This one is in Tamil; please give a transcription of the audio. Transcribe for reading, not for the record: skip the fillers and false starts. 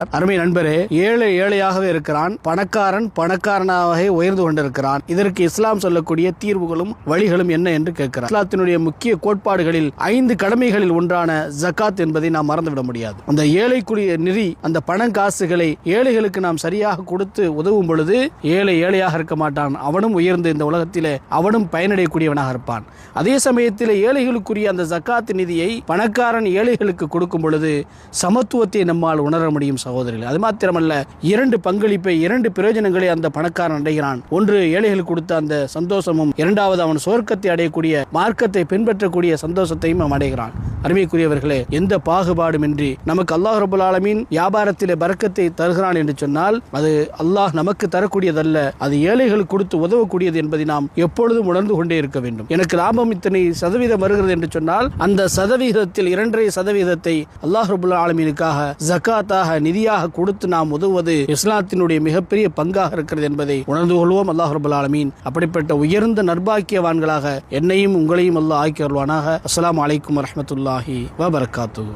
அருமை நண்பரே, ஏழை ஏழையாகவே இருக்கிறான், பணக்காரன் பணக்காரனாகவே உயர்ந்து கொண்டிருக்கிறான். இதற்கு இஸ்லாம் சொல்லக்கூடிய தீர்வுகளும் வழிகளும் என்ன என்று கேட்கிறார். இஸ்லாத்தினுடைய முக்கிய கோட்பாடுகளில் 5 கடமைகளில் ஒன்றான ஜகாத் என்பதை நாம் மறந்துவிட முடியாது. அந்த ஏழைக்குரிய நிதி, அந்த பணம் காசுகளை ஏழைகளுக்கு நாம் சரியாக கொடுத்து உதவும் பொழுது ஏழை ஏழையாக இருக்க மாட்டான், அவனும் உயர்ந்து இந்த உலகத்திலே அவனும் பயனடையக்கூடியவனாக இருப்பான். அதே சமயத்தில் ஏழைகளுக்குரிய அந்த ஜகாத் நிதியை பணக்காரன் ஏழைகளுக்கு கொடுக்கும் பொழுது சமத்துவத்தை நம்மால் உணர முடியும். சகோதரிகள், அது மாத்திரமல்ல, 2 பங்களிப்பை 2 பிரயோஜனங்களை அந்த பணக்காரன் அடைகிறான். ஒன்று ஏழைகள் கொடுத்த அந்த சந்தோஷமும், இரண்டாவது அவன் சுவர்க்கத்தை அடையக்கூடிய மார்க்கத்தை பின்பற்றக்கூடிய சந்தோஷத்தையும் அவன் அடைகிறான். அருமைக்குரியவர்களே, எந்த பாகுபாடுமின்றி நமக்கு அல்லாஹ் ரப்பல் ஆலமீன் வியாபாரத்திலே பரக்கத்தை தருகிறான் என்று சொன்னால் அது அல்லாஹ் நமக்கு தரக்கூடியதல்ல, அது ஏழைகள் கொடுத்து உதவக்கூடியது என்பதை நாம் எப்பொழுதும் உணர்ந்து கொண்டே இருக்க வேண்டும். எனக்கு லாபம் இத்தனை சதவீதம் வருகிறது என்று சொன்னால் அந்த சதவீதத்தில் 2.5% அல்லாஹ் ரப்பல் ஆலமீனுக்காக ஜகாத்தாக நிதியாக கொடுத்து நாம் உதவுவது இஸ்லாத்தினுடைய மிகப்பெரிய பங்காக இருக்கிறது என்பதை உணர்ந்து கொள்வோம். அல்லாஹ் ரப்பல் ஆலமீன் அப்படிப்பட்ட உயர்ந்த நற்பாக்கியவான்களாக என்னையும் உங்களையும் அல்லாஹ் ஆக்கி அருள்வானாக. அஸ்ஸலாமு அலைக்கும் வரஹ்மத்துல்லாஹி வபரகாத்துஹு.